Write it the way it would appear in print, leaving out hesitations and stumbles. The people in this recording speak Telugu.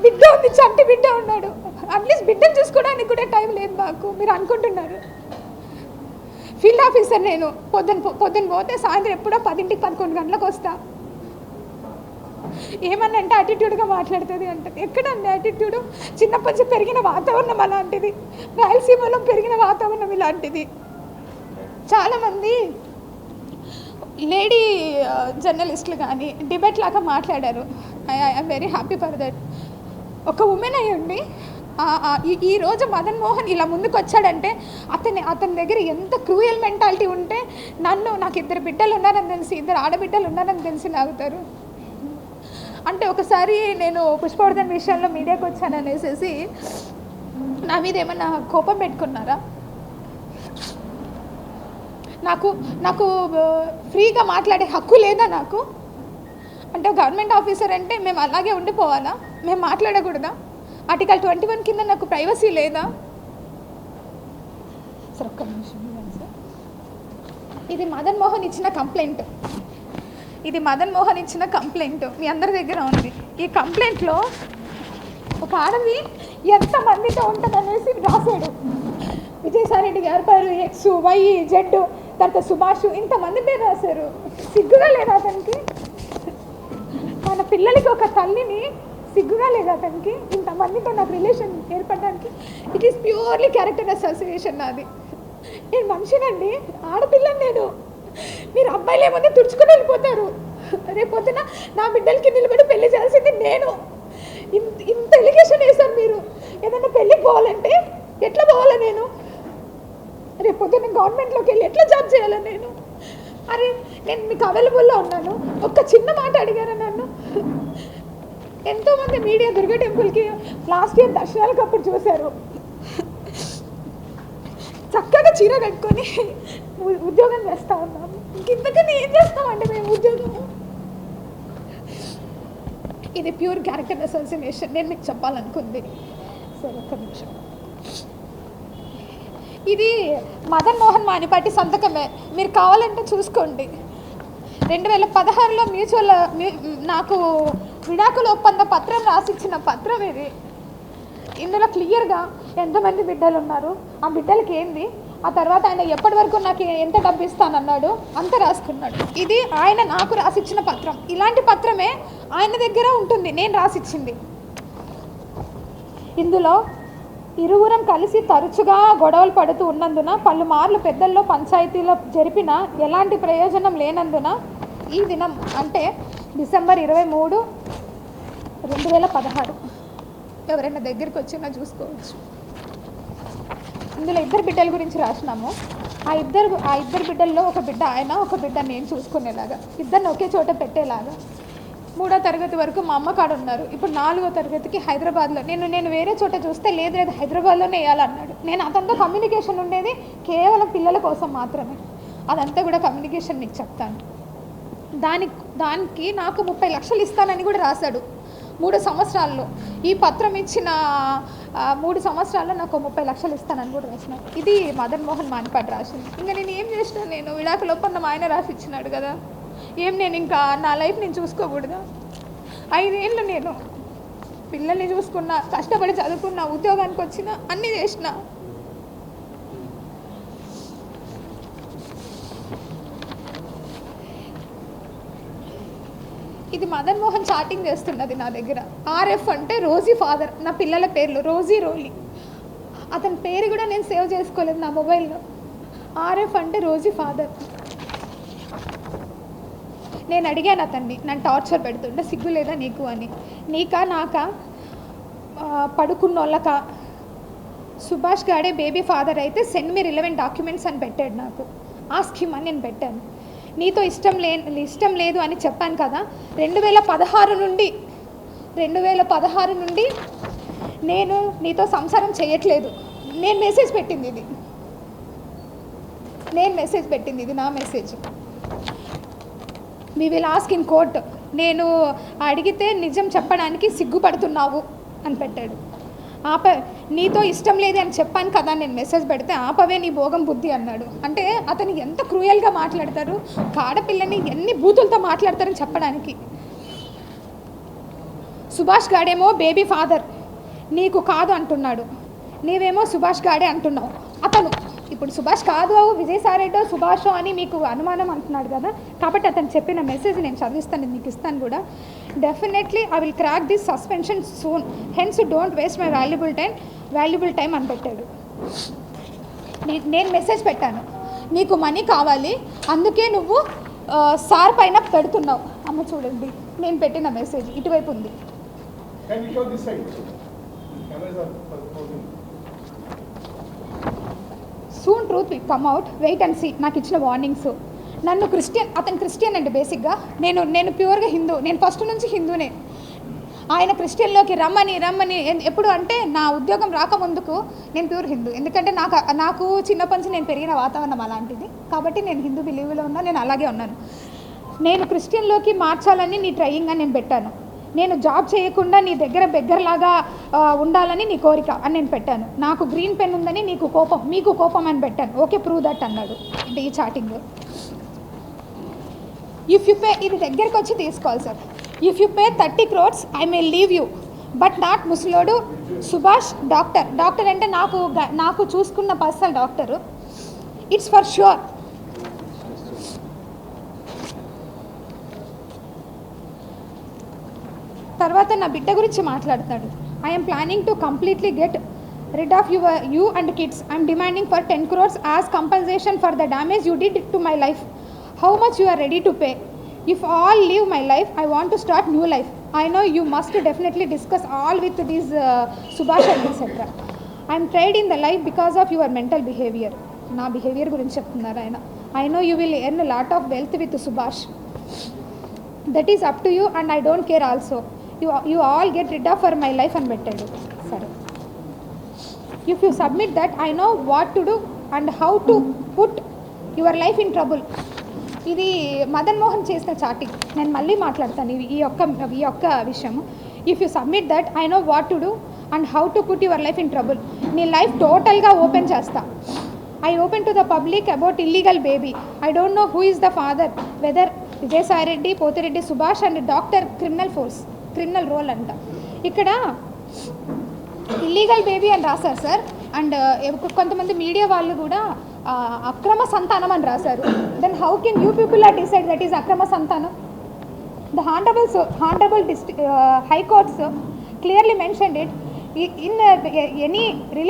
బిడ్డ ఉంది, చంటి బిడ్డ ఉన్నాడు. అట్లీస్ట్ బిడ్డను చూసుకోవడానికి కూడా టైం లేదు మాకు. మీరు అనుకుంటున్నారు ఫీల్డ్ ఆఫీసర్ నేను, పొద్దున్న పోతే సాయంత్రం ఎప్పుడో 10-11 గంటలకు వస్తా. ఏమన్నా అంటే యాటిట్యూడ్గా మాట్లాడుతుంది అంటది. ఎక్కడండి యాటిట్యూడ్? చిన్నప్పటి నుంచి పెరిగిన వాతావరణం అలాంటిది, రాయలసీమలో పెరిగిన వాతావరణం ఇలాంటిది. చాలామంది లేడీ జర్నలిస్టులు కానీ డిబేట్ లాగా మాట్లాడారు. I'm very happy for that. ఒక ఉమెన్ అయ్యండి ఈరోజు మదన్ మోహన్ ఇలా ముందుకు వచ్చాడంటే అతని దగ్గర ఎంత క్రూయల్ మెంటాలిటీ ఉంటే నాకు 2 బిడ్డలు ఉన్నారని తెలిసి, 2 ఆడబిడ్డలు ఉన్నారని తెలిసి లాగుతారు. అంటే ఒకసారి నేను పుష్పవర్ధన్ విషయంలో మీడియాకి వచ్చాననేసి నా మీద ఏమన్నా కోపం పెట్టుకున్నారా? నాకు ఫ్రీగా మాట్లాడే హక్కు లేదా నాకు? అంటే గవర్నమెంట్ ఆఫీసర్ అంటే మేము అలాగే ఉండిపోవాలా? మేము మాట్లాడకూడదా? ఆర్టికల్ 21 కింద నాకు ప్రైవసీ లేదా? సార్ ఒక్క నిమిషం సార్. ఇది మదన్ మోహన్ ఇచ్చిన కంప్లైంట్ మీ అందరి దగ్గర ఉంది. ఈ కంప్లైంట్లో ఒక ఆడది ఎంతమందితో ఉంటుందనేసి రాశాడు. విజయసాయిరెడ్డి గారి పేరు X, Y, Z, తర్వాత సుభాష్, ఇంతమంది పేరు రాశారు. సిగ్గుగా లేదా అతనికి? మన పిల్లలకి ఒక తల్లిని, సిగ్గుగా లేదా అతనికి? ఇంతమందితో నాకు రిలేషన్ ఏర్పడడానికి it is purely character association. నాది, నేను మనిషినండి, ఆడపిల్లని నేను. మీరు అబ్బాయిలు ఏముంది తుడుచుకుని వెళ్ళిపోతారు. రేపొద్దున నా బిడ్డలకి నిలబడి పెళ్లి చేయాల్సింది నేను. ఇంత ఎలిగేషన్ వేశారు మీరు. ఏదైనా పెళ్ళికి పోవాలంటే ఎట్లా పోవాలా నేను? రేపొద్దున గవర్నమెంట్లోకి వెళ్ళి ఎట్లా జాబ్ చేయాలా నేను? అరే నేను మీకు అవైలబుల్లో ఉన్నాను, ఒక్క చిన్న మాట అడిగారా నన్ను? ఎంతోమంది మీడియా దుర్గా టెంపుల్కి లాస్ట్ ఇయర్ దర్శనాలకు అప్పుడు చూశారు. చక్కగా చీర కట్టుకొని ఉద్యోగం చేస్తూ ఉన్నాము. ఇంతకన్నా ఏం చేస్తామంటే మేము ఉద్యోగము? ఇది ప్యూర్ క్యారెక్టర్ అసోసియేషన్. నేను మీకు చెప్పాలనుకుంది. సరే ఒక్క నిమిషం. ఇది మదన్ మోహన్ మానిపాటి సంతకమే, మీరు కావాలంటే చూసుకోండి. 2016లో నాకు విడాకుల ఒప్పంద పత్రం రాసిచ్చిన పత్రం ఇది. ఇందులో క్లియర్గా ఎంతమంది బిడ్డలు ఉన్నారు, ఆ బిడ్డలకి ఏంది, ఆ తర్వాత ఆయన ఎప్పటి వరకు నాకు ఎంత డబ్బు ఇస్తానన్నాడు అంత రాసుకున్నాడు. ఇది ఆయన నాకు రాసిచ్చిన పత్రం. ఇలాంటి పత్రమే ఆయన దగ్గర ఉంటుంది, నేను రాసిచ్చింది. ఇందులో ఇరువురం కలిసి తరచుగా గొడవలు పడుతూ ఉన్నందున పలుమార్లు పెద్దల్లో పంచాయతీలో జరిపిన ఎలాంటి ప్రయోజనం లేనందున ఈ దినం అంటే డిసెంబర్ 23, 2016 ఎవరైనా దగ్గరికి వచ్చినా చూసుకోవచ్చు. ఇందులో 2 బిడ్డల గురించి రాసినాము. ఆ ఇద్దరు బిడ్డల్లో ఒక బిడ్డ ఆయన, ఒక బిడ్డ నేను చూసుకునేలాగా, ఇద్దరిని ఒకే చోట పెట్టేలాగా. 3వ తరగతి వరకు మా అమ్మ కాడ ఉన్నారు. ఇప్పుడు 4వ తరగతికి హైదరాబాద్లో నేను వేరే చోట చూస్తే లేదు హైదరాబాద్లోనే వేయాలన్నాడు. నేను అతనితో కమ్యూనికేషన్ ఉండేది కేవలం పిల్లల కోసం మాత్రమే. అదంతా కూడా కమ్యూనికేషన్ మీకు చెప్తాను. దానికి నాకు 30 లక్షలు ఇస్తానని కూడా రాశాడు 3 సంవత్సరాల్లో. ఈ పత్రం ఇచ్చిన 3 సంవత్సరాల్లో నాకు 30 లక్షలు ఇస్తానని కూడా రాసినాడు. ఇది మదన్ మోహన్ మానిపాటి రాసింది. ఇంకా నేను ఏం చేసినా, నేను విడాకుల ఒప్పందం ఆయన రాసి ఇచ్చినాడు కదా, నేను ఇంకా నా లైఫ్ నేను చూసుకోకూడదా? 5 ఏళ్ళు నేను పిల్లల్ని చూసుకున్నా, కష్టపడి చదువుకున్నా, ఉద్యోగానికి వచ్చిన, అన్నీ చేసిన. ఇది మదన్ మోహన్ చాటింగ్ చేస్తున్నది నా దగ్గర. RF అంటే రోజీ ఫాదర్, నా పిల్లల పేర్లు రోజీ, రోలీ. అతని పేరు కూడా నేను సేవ్ చేసుకోలేదు నా మొబైల్లో. RF అంటే రోజీ ఫాదర్. నేను అడిగాను అతన్ని, నన్ను టార్చర్ పెడుతుంటే సిగ్గు లేదా నీకు అని. నీకా నాకా పడుకున్న వాళ్ళకా? సుభాష్ గాడే బేబీ ఫాదర్ అయితే సెండ్ మీ రిలవెంట్ డాక్యుమెంట్స్ అని పెట్టాడు నాకు. ఆస్క్ హిమ్ అని నేను పెట్టాను. నీతో ఇష్టం లేదు అని చెప్పాను కదా. 2016 నుండి నేను నీతో సంసారం చేయట్లేదు. నేను మెసేజ్ పెట్టింది ఇది నా message. We will ask in court. నేను అడిగితే నిజం చెప్పడానికి సిగ్గుపడుతున్నావు అని పెట్టాడు. నీతో ఇష్టం లేదు అని చెప్పాను కదా నేను మెసేజ్ పెడితే, ఆపవే నీ భోగం బుద్ధి అన్నాడు. అంటే అతను ఎంత క్రూయల్గా మాట్లాడతారు, ఆడపిల్లని ఎన్ని బూతులతో మాట్లాడతారని చెప్పడానికి. సుభాష్ గాడేమో బేబీ ఫాదర్ నీకు కాదు అంటున్నాడు, నీవేమో సుభాష్ గాడే అంటున్నావు. అతను ఇప్పుడు సుభాష్ కాదు విజయసాయిరెడ్డో సుభాషో అని మీకు అనుమానం అంటున్నాడు కదా, కాబట్టి అతను చెప్పిన మెసేజ్ నేను చదివిస్తాను, మీకు ఇస్తాను కూడా. Definitely I will crack this suspension soon, hence don't waste my valuable time అని పెట్టాడు. నేను మెసేజ్ పెట్టాను, నీకు మనీ కావాలి అందుకే నువ్వు సార్ పైన పెడుతున్నావు. అమ్మ చూడండి నేను పెట్టిన మెసేజ్ ఇటువైపు ఉంది. Soon truth will come out, wait and see. నాకు ఇచ్చిన వార్నింగ్స్. నన్ను అతను క్రిస్టియన్ అండి బేసిక్గా. నేను ప్యూర్గా హిందూ, నేను ఫస్ట్ నుంచి హిందూనే. ఆయన క్రిస్టియన్లోకి రమ్మని ఎప్పుడు అంటే నా ఉద్యోగం రాకముందుకు నేను ప్యూర్ హిందూ. ఎందుకంటే నాకు చిన్నప్పటి నుంచి నేను పెరిగిన వాతావరణం అలాంటిది, కాబట్టి నేను హిందూ బిలీవ్లో ఉన్నా, నేను అలాగే ఉన్నాను. నేను క్రిస్టియన్లోకి మార్చాలని నీ ట్రయింగ్ అని నేను పెట్టాను. నేను జాబ్ చేయకుండా నీ దగ్గర బెగ్గరలాగా ఉండాలని నీ కోరిక అని నేను పెట్టాను. నాకు గ్రీన్ పెన్ ఉందని మీకు కోపం అని పెట్టాను. ఓకే ప్రూవ్ దట్ అన్నాడు. అంటే ఈ చాటింగ్ ఇఫ్ యూ పే, ఇది దగ్గరికి వచ్చి తీసుకోవాలి sir. If you pay 30 crores I may leave you, but not ముసలోడు సుభాష్ డాక్టర్ అంటే నాకు చూసుకున్న personal doctor. It's for sure. తర్వాత నా బిడ్డ గురించి మాట్లాడతాడు. I'm planning to completely get rid of you and kids. I'm demanding for 10 crores as compensation for the damage you did to my life. How much you are ready to pay? If all leave my life, I want to start new life. I know you must definitely discuss all with these Subhash and etc. I am tried in the life because of your mental behavior. Na behavior gurinchi cheptunnaru ayana. I know you will earn a lot of wealth with Subhash. That is up to you and I don't care also. You all get rid of for my life and bettadu. Sorry. If you submit that, I know what to do and how to put your life in trouble. ఇది మదన్ మోహన్ చేసిన చాటింగ్. నేను మళ్ళీ మాట్లాడతాను ఈ యొక్క విషయము. If you submit that I know what to do and how to put your life in trouble. నీ లైఫ్ టోటల్గా ఓపెన్ చేస్తా. I open to the public about illegal baby. I don't know who is the father, whether Vijayasai Reddy, Pothireddy Subhash and doctor criminal role అంట. ఇక్కడ ఇల్లీగల్ బేబీ అని రాశారు సార్. అండ్ కొంతమంది మీడియా వాళ్ళు కూడా అక్రమ సంతానం అని రాశారు. Then how can you people are decide that is అక్రమ సంతానం? The honourable high courts clearly mentioned it in any relation